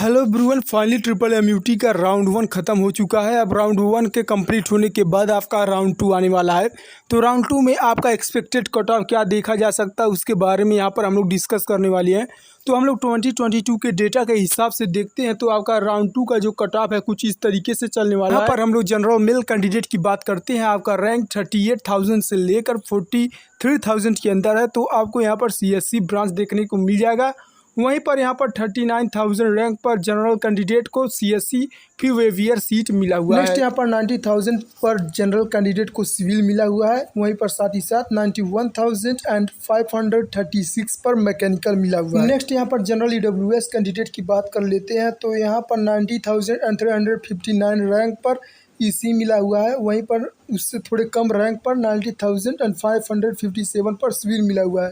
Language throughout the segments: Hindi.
हेलो एवरीवन, फाइनली ट्रिपल एमयूटी का राउंड 1 ख़त्म हो चुका है। अब राउंड 1 के कंप्लीट होने के बाद आपका राउंड 2 आने वाला है। तो राउंड 2 में आपका एक्सपेक्टेड कट ऑफ क्या देखा जा सकता है उसके बारे में यहाँ पर हम लोग डिस्कस करने वाले हैं। तो हम लोग 2022 के डेटा के हिसाब से देखते हैं तो आपका राउंड 2 का जो कट ऑफ है कुछ इस तरीके से चलने वाला है। यहाँ पर हम लोग जनरल मेल कैंडिडेट की बात करते हैं। आपका रैंक 38,000 से लेकर 43,000 के अंदर है। तो आपको यहाँ पर CSC ब्रांच देखने को मिल जाएगा। वहीं पर यहाँ पर 39,000 रैंक पर जनरल कैंडिडेट को CSC फीवेवियर सीट मिला हुआ है। नेक्स्ट यहाँ पर 90,000 पर जनरल कैंडिडेट को सिविल मिला हुआ है। वहीं पर साथ ही साथ 91,536 पर मैकेनिकल मिला हुआ है। नेक्स्ट यहाँ पर जनरल EWS कैंडिडेट की बात कर लेते हैं तो यहाँ पर 90,359 रैंक पर EC मिला हुआ है। वहीं पर उससे थोड़े कम रैंक पर 90,557 पर सिविल मिला हुआ है।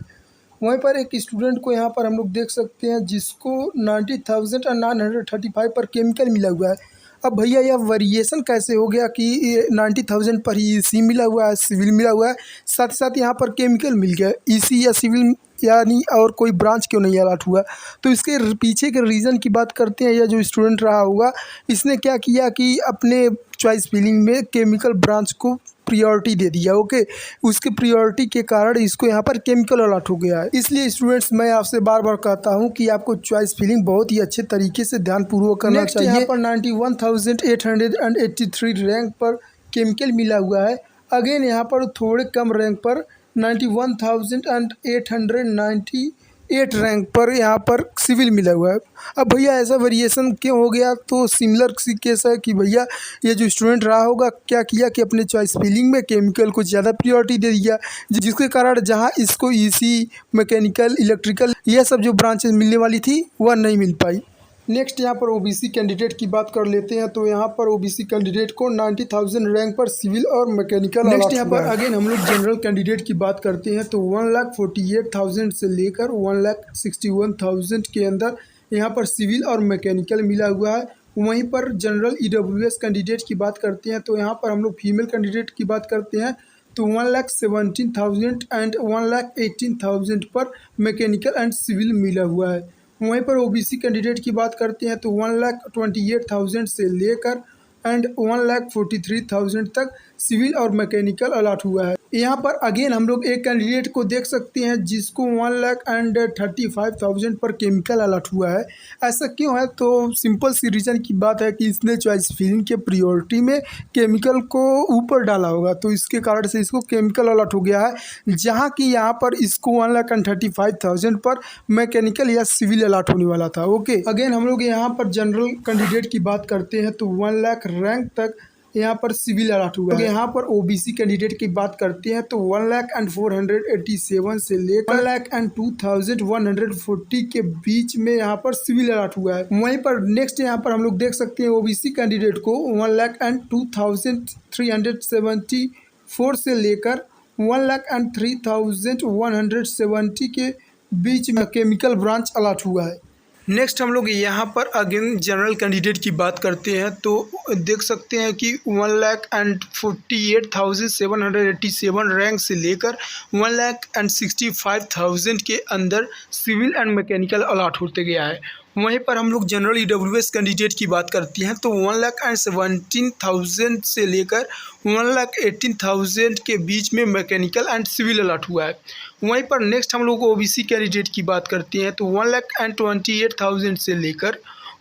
वहीं पर एक स्टूडेंट को यहाँ पर हम लोग देख सकते हैं जिसको 90,935 पर केमिकल मिला हुआ है। अब भैया यह वेरिएशन कैसे हो गया कि 90,000 पर ही EC मिला हुआ है, सिविल मिला हुआ है, साथ ही साथ यहाँ पर केमिकल मिल गया। EC या सिविल यानी और कोई ब्रांच क्यों नहीं अलॉट हुआ? तो इसके पीछे के रीज़न की बात करते हैं। यह जो स्टूडेंट रहा होगा इसने क्या किया कि अपने चॉइस फिलिंग में केमिकल ब्रांच को प्रियोरिटी दे दिया। ओके, उसके प्रियोरिटी के कारण इसको यहाँ पर केमिकल अलॉट हो गया है। इसलिए स्टूडेंट्स मैं आपसे बार बार कहता हूँ कि आपको चॉइस फिलिंग बहुत ही अच्छे तरीके से ध्यानपूर्वक करना चाहिए। यहाँ पर 91,883 रैंक पर केमिकल मिला हुआ है। अगेन यहाँ पर थोड़े कम रैंक पर 91,898 रैंक पर यहाँ पर सिविल मिला हुआ है। अब भैया ऐसा वेरिएशन क्यों हो गया? तो सिमिलर सी केस है कि भैया ये जो स्टूडेंट रहा होगा क्या किया कि अपने चॉइस फिलिंग में केमिकल को ज़्यादा प्रायोरिटी दे दिया, जिसके कारण जहाँ इसको EC, मैकेनिकल, इलेक्ट्रिकल यह सब जो ब्रांचेस मिलने वाली थी वह नहीं मिल पाई। नेक्स्ट यहाँ पर OBC कैंडिडेट की बात कर लेते हैं तो यहाँ पर OBC कैंडिडेट को 90,000 रैंक पर सिविल और मैकेनिकल। नेक्स्ट यहाँ पर अगेन हम लोग जनरल कैंडिडेट की बात करते हैं तो 1,48,000 से लेकर 1,61,000 के अंदर यहाँ पर सिविल और मैकेनिकल मिला हुआ है। वहीं पर जनरल EWS कैंडिडेट की बात करते हैं तो यहाँ पर हम लोग फीमेल कैंडिडेट की बात करते हैं तो 1,17,000 एंड 1,18,000 पर मैकेनिकल एंड सिविल मिला हुआ है। वहीं पर OBC कैंडिडेट की बात करते हैं तो 1,28,000 से लेकर एंड 1,43,000 तक सिविल और मैकेनिकल अलॉट हुआ है। यहाँ पर अगेन हम लोग एक कैंडिडेट को देख सकते हैं जिसको 1,35,000 पर केमिकल अलॉट हुआ है। ऐसा क्यों है? तो सिंपल सी रीज़न की बात है कि इसने चॉइस फिलिंग के प्रायोरिटी में केमिकल को ऊपर डाला होगा, तो इसके कारण से इसको केमिकल अलॉट हो गया है। जहाँ कि यहाँ पर इसको 1,35,000 पर मैकेनिकल या सिविल अलॉट होने वाला था। ओके, अगेन हम लोग यहाँ पर जनरल कैंडिडेट की बात करते हैं तो 1 लाख रैंक तक यहाँ पर सिविल अलॉट हुआ है। यहाँ पर OBC कैंडिडेट की बात करते हैं तो 1,04,87 से लेकर 1,02,140 के बीच में यहाँ पर सिविल अलॉट हुआ है। वहीं पर नेक्स्ट यहाँ पर हम लोग देख सकते हैं OBC कैंडिडेट को 1,02,374 से लेकर 1,03,170 के बीच में केमिकल ब्रांच अलॉट हुआ है। नेक्स्ट हम लोग यहाँ पर अगेन जनरल कैंडिडेट की बात करते हैं तो देख सकते हैं कि 1,48,787 रैंक से लेकर 1,65,000 के अंदर सिविल एंड मैकेनिकल अलॉट होते गया है। वहीं पर हम लोग जनरल EWS कैंडिडेट की बात करते हैं तो 1,17,000 से लेकर 1,18,000 के बीच में मैकेनिकल एंड सिविल अलॉट हुआ है। वहीं पर नेक्स्ट हम लोग OBC कैंडिडेट की बात करते हैं तो 1,28,000 से लेकर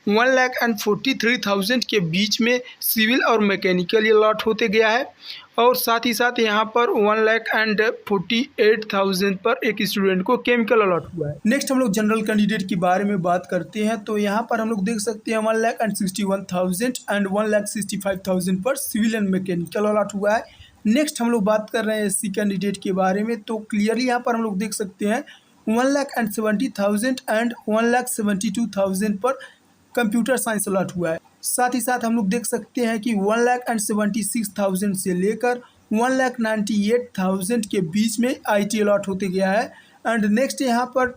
1,43,000 के बीच में सिविल और मैकेनिकल अलॉट होते गया है। और साथ ही साथ यहाँ पर 1,48,000 पर एक स्टूडेंट को केमिकल अलॉट हुआ है। नेक्स्ट हम लोग जनरल कैंडिडेट के बारे में बात करते हैं तो यहाँ पर हम लोग देख सकते हैं 1,61,000 एंड 1,65,000 पर सिविल एंड मैकेनिकल अलॉट हुआ है। नेक्स्ट हम लोग बात कर रहे हैं SC कैंडिडेट के बारे में तो क्लियरली यहाँ पर हम लोग देख सकते हैं 1,70,000 एंड 1,72,000 पर कंप्यूटर साइंस अलॉट हुआ है। साथ ही साथ हम लोग देख सकते हैं कि 1,76,000 से लेकर 1,98,000 के बीच में IT अलॉट होते गया है। एंड नेक्स्ट यहाँ पर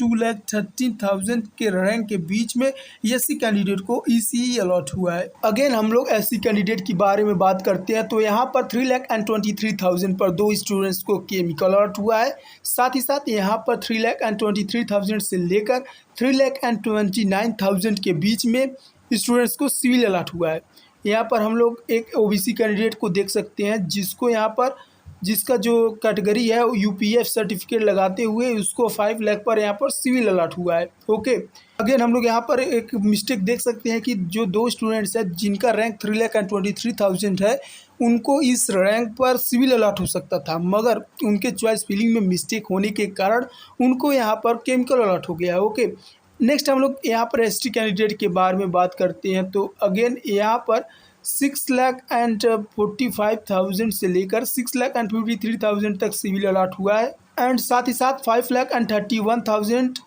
2,13,000 के रैंक के बीच में एससी कैंडिडेट को ईसीई अलॉट हुआ है। अगेन हम लोग एससी कैंडिडेट के बारे में बात करते हैं तो यहाँ पर 3,23,000 पर 2 स्टूडेंट्स को केमिकल अलॉट हुआ है। साथ ही साथ यहाँ पर 3,23,000 से लेकर 3,29,000 के बीच में स्टूडेंट्स को सिविल अलॉट हुआ है। यहाँ पर हम लोग एक ओबीसी कैंडिडेट को देख सकते हैं जिसको यहाँ पर जिसका जो कैटेगरी है वो यूपीएफ सर्टिफिकेट लगाते हुए उसको 5 लाख पर यहाँ पर सिविल अलॉट हुआ है। ओके, अगेन हम लोग यहाँ पर एक मिस्टेक देख सकते हैं कि जो 2 स्टूडेंट्स हैं जिनका रैंक 3,23,000 है उनको इस रैंक पर सिविल अलॉट हो सकता था, मगर उनके चॉइस फिलिंग में मिस्टेक होने के कारण उनको यहाँ पर केमिकल अलॉट हो गया है। ओके, नेक्स्ट हम लोग यहाँ पर एसटी कैंडिडेट के बारे में बात करते हैं तो अगेन यहाँ पर 6,45,000 से लेकर 6,53,000 तक सिविल अलॉट हुआ है एंड साथ ही साथ 5,31,000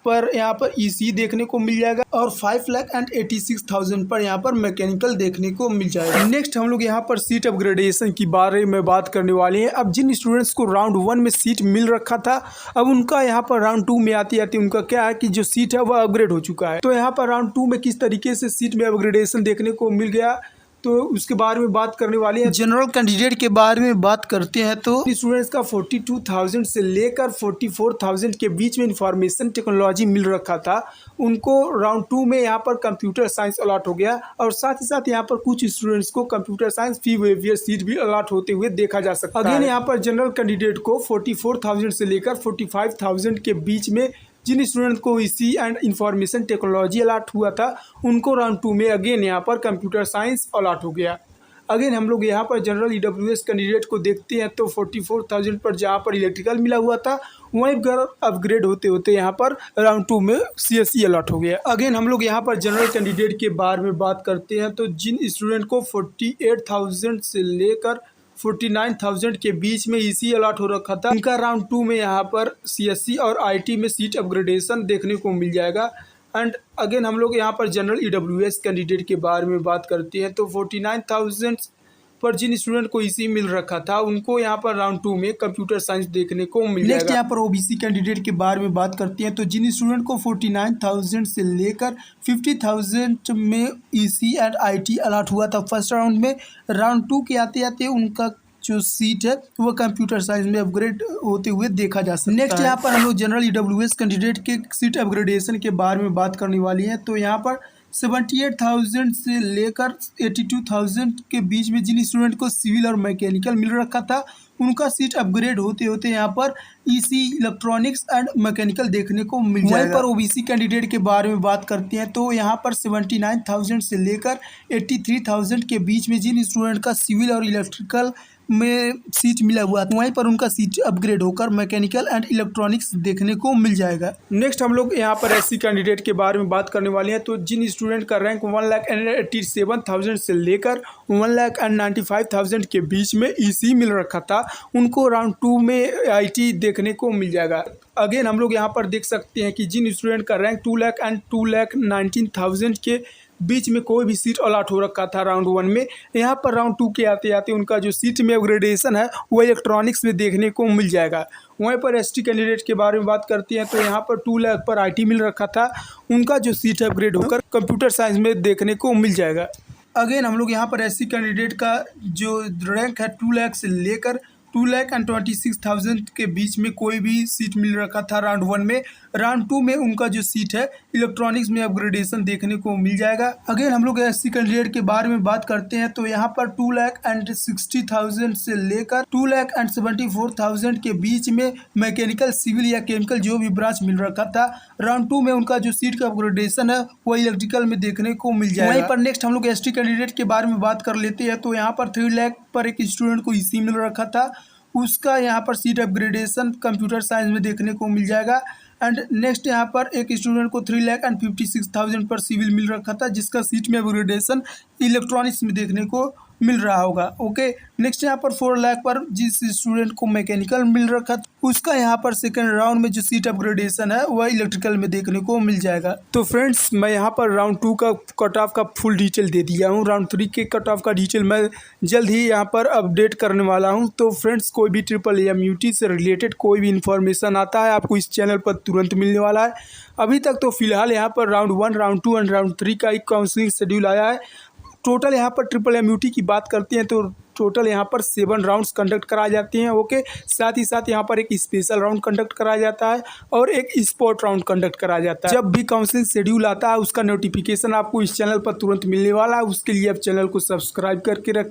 पर यहाँ पर ईसी देखने को मिल जाएगा और 5,86,000 पर यहाँ पर मैकेनिकल देखने को मिल जाएगा। नेक्स्ट हम लोग यहाँ पर सीट अपग्रेडेशन की बारे में बात करने वाले हैं। अब जिन स्टूडेंट्स को राउंड 1 में सीट मिल रखा था अब उनका यहाँ पर राउंड 2 में आती आती उनका क्या है कि जो सीट है वह अपग्रेड हो चुका है। तो यहाँ पर राउंड 2 में किस तरीके से सीट में अपग्रेडेशन देखने को मिल गया तो उसके बारे में बात करने वाले हैं। जनरल कैंडिडेट के बारे में बात करते हैं तो स्टूडेंट्स का 42,000 से लेकर 44,000 के बीच में इंफॉर्मेशन टेक्नोलॉजी मिल रखा था, उनको राउंड 2 में यहाँ पर कंप्यूटर साइंस अलॉट हो गया और साथ ही साथ यहाँ पर कुछ स्टूडेंट्स को कंप्यूटर साइंस फी वेवियर सीट भी अलॉट होते हुए देखा जा सकता है। अगेन यहाँ पर जनरल कैंडिडेट को 44,000 से लेकर 45,000 के बीच में जिन स्टूडेंट को EC and information technology allot हुआ था उनको राउंड 2 में अगेन यहाँ पर कंप्यूटर साइंस अलॉट हो गया। अगेन हम लोग यहाँ पर जनरल ईडब्ल्यूएस कैंडिडेट को देखते हैं तो 44,000 पर जहाँ पर इलेक्ट्रिकल मिला हुआ था वहीं पर अपग्रेड होते होते यहाँ पर राउंड 2 में सीएसई अलॉट हो गया। अगेन हम लोग यहाँ पर जनरल कैंडिडेट के बारे में बात करते हैं तो जिन स्टूडेंट को 48,000 से लेकर 49,000 के बीच में ईसी अलॉट हो रखा था उनका राउंड 2 में यहाँ पर सीएससी और आईटी में सीट अपग्रेडेशन देखने को मिल जाएगा। एंड अगेन हम लोग यहाँ पर जनरल ईडब्ल्यूएस कैंडिडेट के बारे में बात करते हैं तो 49,000 पर जिन स्टूडेंट को ईसी मिल रखा था उनको यहाँ पर राउंड 2 में कंप्यूटर साइंस देखने को मिल जाएगा। नेक्स्ट यहाँ पर ओबीसी कैंडिडेट के बारे में बात करते हैं तो जिन स्टूडेंट को 49,000 से लेकर 50,000 में ईसी एंड आईटी अलॉट हुआ था फर्स्ट राउंड में, राउंड 2 के आते आते उनका जो सीट है वो कंप्यूटर साइंस में अपग्रेड होते हुए देखा जा सकता है। नेक्स्ट यहाँ पर हम लोग जनरल ईडब्ल्यूएस कैंडिडेट के सीट अपग्रेडेशन के बारे में बात करने वाली हैं तो यहाँ पर 78,000 से लेकर 82,000 के बीच में जिन स्टूडेंट को सिविल और मैकेनिकल मिल रखा था उनका सीट अपग्रेड होते होते यहाँ पर ईसी इलेक्ट्रॉनिक्स एंड मैकेनिकल देखने को मिल जाएगा। वहीं पर ओबीसी कैंडिडेट के बारे में बात करते हैं तो यहाँ पर 79,000 से लेकर 83,000 के बीच में जिन स्टूडेंट का सिविल और इलेक्ट्रिकल में सीट मिला हुआ था वहीं पर उनका सीट अपग्रेड होकर मैकेनिकल एंड इलेक्ट्रॉनिक्स देखने को मिल जाएगा। नेक्स्ट हम लोग यहाँ पर एससी कैंडिडेट के बारे में बात करने वाले हैं तो जिन स्टूडेंट का रैंक 1,87,000 से लेकर 1,95,000 के बीच में ईसी मिल रखा था उनको राउंड 2 में आईटी देखने को मिल जाएगा। अगेन हम लोग यहाँ पर देख सकते हैं कि जिन स्टूडेंट का रैंक 2,19,000 के बीच में कोई भी सीट अलॉट हो रखा था राउंड 1 में, यहाँ पर राउंड 2 के आते आते उनका जो सीट में अपग्रेडेशन है वो इलेक्ट्रॉनिक्स में देखने को मिल जाएगा। वहीं पर एसटी कैंडिडेट के बारे में बात करते हैं तो यहाँ पर 2 लाख पर आईटी मिल रखा था उनका जो सीट अपग्रेड होकर कंप्यूटर साइंस में देखने को मिल जाएगा। अगेन हम लोग यहाँ पर एससी कैंडिडेट का जो रैंक है 2 लाख से लेकर 2,26,000 के बीच में कोई भी सीट मिल रखा था राउंड 1 में, राउंड 2 में उनका जो सीट है इलेक्ट्रॉनिक्स में अपग्रेडेशन देखने को मिल जाएगा। अगेन हम लोग एससी कैंडिडेट के बारे में बात करते हैं तो यहाँ पर 2,60,000 से लेकर 2,74,000 के बीच में मैकेनिकल सिविल या केमिकल जो भी ब्रांच मिल रखा था राउंड 2 में उनका जो सीट का अपग्रेडेशन है वो इलेक्ट्रिकल में देखने को मिल जाएगा। वहीं पर नेक्स्ट हम लोग एसटी कैंडिडेट के बारे में बात कर लेते हैं तो यहाँ पर 3 लाख पर एक स्टूडेंट को ईसी मिल रखा था उसका यहाँ पर सीट अपग्रेडेशन कंप्यूटर साइंस में देखने को मिल जाएगा। एंड नेक्स्ट यहाँ पर एक स्टूडेंट को 3,56,000 पर सिविल मिल रखा था जिसका सीट में अपग्रेडेशन इलेक्ट्रॉनिक्स में देखने को मिल रहा होगा। ओके, नेक्स्ट यहाँ पर 4 लाख पर जिस स्टूडेंट को मैकेनिकल मिल रखा उसका यहाँ पर सेकंड राउंड में जो सीट अपग्रेडेशन है वह इलेक्ट्रिकल में देखने को मिल जाएगा। तो फ्रेंड्स, मैं यहाँ पर राउंड 2 का कट ऑफ का फुल डिटेल दे दिया हूँ। राउंड 3 के कट ऑफ का डिटेल मैं जल्द ही यहाँ पर अपडेट करने वाला हूँ। तो फ्रेंड्स, कोई भी MUT से रिलेटेड कोई भी इन्फॉर्मेशन आता है आपको इस चैनल पर तुरंत मिलने वाला है। अभी तक तो फिलहाल यहाँ पर राउंड 1, राउंड 2 एंड राउंड 3 का एक काउंसलिंग शेड्यूल आया है। टोटल यहाँ पर MUT की बात करते हैं तो टोटल यहाँ पर 7 राउंड्स कंडक्ट कराए जाते हैं। ओके, साथ ही साथ यहाँ पर एक स्पेशल राउंड कंडक्ट कराया जाता है और एक स्पॉट राउंड कंडक्ट कराया जाता है। जब भी काउंसलिंग शेड्यूल आता है उसका नोटिफिकेशन आपको इस चैनल पर तुरंत मिलने वाला है। उसके लिए आप चैनल को सब्सक्राइब करके रखें।